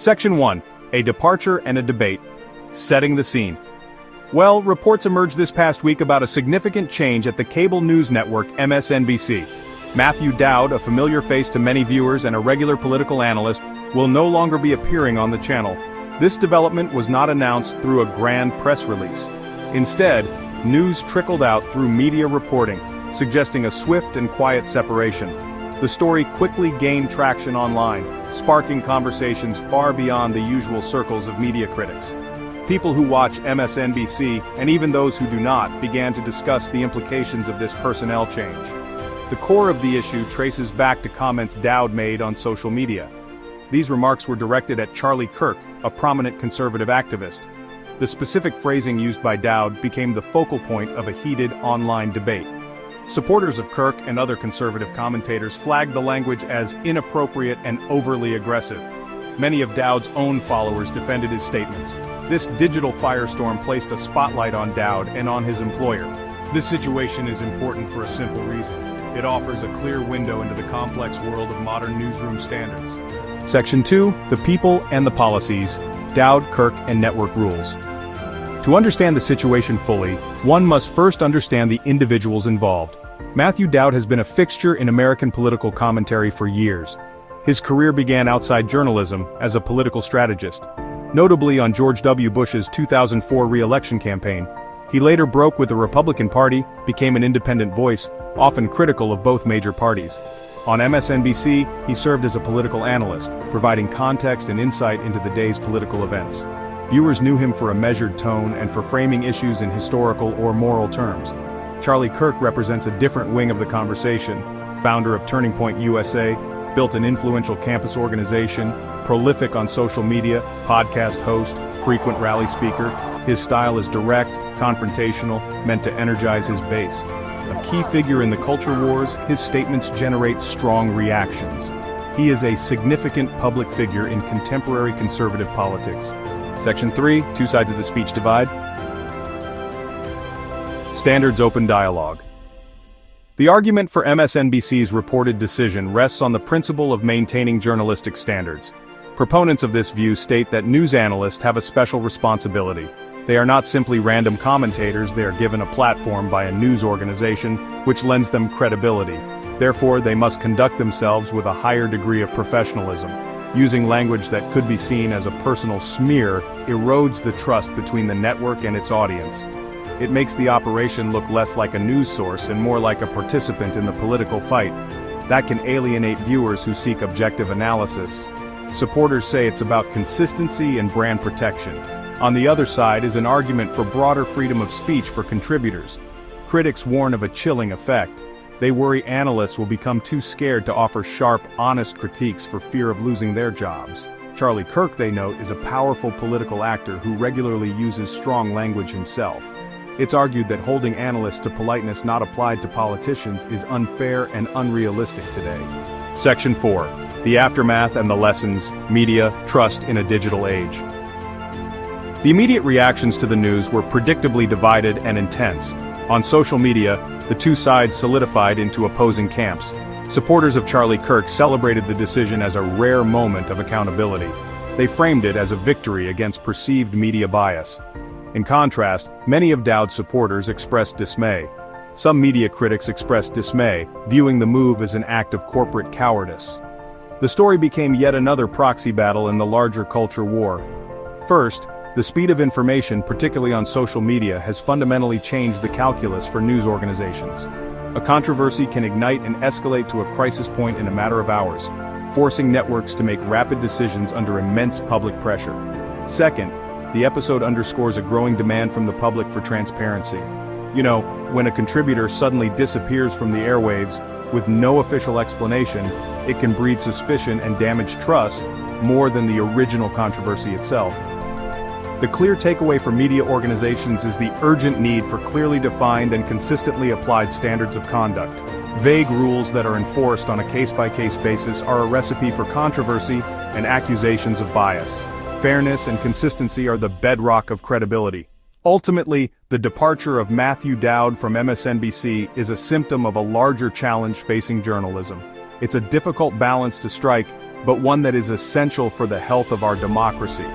Section 1. A departure and a debate. Setting the scene. Well, reports emerged this past week about a significant change at the cable news network MSNBC. Matthew Dowd, a familiar face to many viewers and a regular political analyst, will no longer be appearing on the channel. This development was not announced through a grand press release. Instead, news trickled out through media reporting, suggesting a swift and quiet separation. The story quickly gained traction online, sparking conversations far beyond the usual circles of media critics. People who watch MSNBC, and even those who do not, began to discuss the implications of this personnel change. The core of the issue traces back to comments Dowd made on social media. These remarks were directed at Charlie Kirk, a prominent conservative activist. The specific phrasing used by Dowd became the focal point of a heated online debate. Supporters of Kirk and other conservative commentators flagged the language as inappropriate and overly aggressive. Many of Dowd's own followers defended his statements. This digital firestorm placed a spotlight on Dowd and on his employer. This situation is important for a simple reason. It offers a clear window into the complex world of modern newsroom standards. Section 2. The people and the policies. Dowd, Kirk, and network rules. To understand the situation fully, one must first understand the individuals involved. Matthew Dowd has been a fixture in American political commentary for years. His career began outside journalism as a political strategist. Notably on George W. Bush's 2004 re-election campaign, he later broke with the Republican Party, became an independent voice, often critical of both major parties. On MSNBC, he served as a political analyst, providing context and insight into the day's political events. Viewers knew him for a measured tone and for framing issues in historical or moral terms. Charlie Kirk represents a different wing of the conversation. Founder of Turning Point USA, built an influential campus organization, prolific on social media, podcast host, frequent rally speaker. His style is direct, confrontational, meant to energize his base. A key figure in the culture wars, his statements generate strong reactions. He is a significant public figure in contemporary conservative politics. Section 3, two sides of the speech divide. Standards open dialogue. The argument for MSNBC's reported decision rests on the principle of maintaining journalistic standards. Proponents of this view state that news analysts have a special responsibility. They are not simply random commentators, they are given a platform by a news organization, which lends them credibility. Therefore, they must conduct themselves with a higher degree of professionalism. Using language that could be seen as a personal smear erodes the trust between the network and its audience. It makes the operation look less like a news source and more like a participant in the political fight. That can alienate viewers who seek objective analysis. Supporters say it's about consistency and brand protection. On the other side is an argument for broader freedom of speech for contributors. Critics warn of a chilling effect. They worry analysts will become too scared to offer sharp, honest critiques for fear of losing their jobs. Charlie Kirk, they note, is a powerful political actor who regularly uses strong language himself. It's argued that holding analysts to politeness not applied to politicians is unfair and unrealistic today. Section 4. The aftermath and the lessons, media, trust in a digital age. The immediate reactions to the news were predictably divided and intense. On social media, the two sides solidified into opposing camps. Supporters of Charlie Kirk celebrated the decision as a rare moment of accountability. They framed it as a victory against perceived media bias. In contrast, many of Dowd's supporters expressed dismay. Some media critics expressed dismay, viewing the move as an act of corporate cowardice. The story became yet another proxy battle in the larger culture war. First, the speed of information, particularly on social media, has fundamentally changed the calculus for news organizations. A controversy can ignite and escalate to a crisis point in a matter of hours, forcing networks to make rapid decisions under immense public pressure. Second, the episode underscores a growing demand from the public for transparency. You know, when a contributor suddenly disappears from the airwaves with no official explanation, it can breed suspicion and damage trust more than the original controversy itself. The clear takeaway for media organizations is the urgent need for clearly defined and consistently applied standards of conduct. Vague rules that are enforced on a case-by-case basis are a recipe for controversy and accusations of bias. Fairness and consistency are the bedrock of credibility. Ultimately, the departure of Matthew Dowd from MSNBC is a symptom of a larger challenge facing journalism. It's a difficult balance to strike, but one that is essential for the health of our democracy.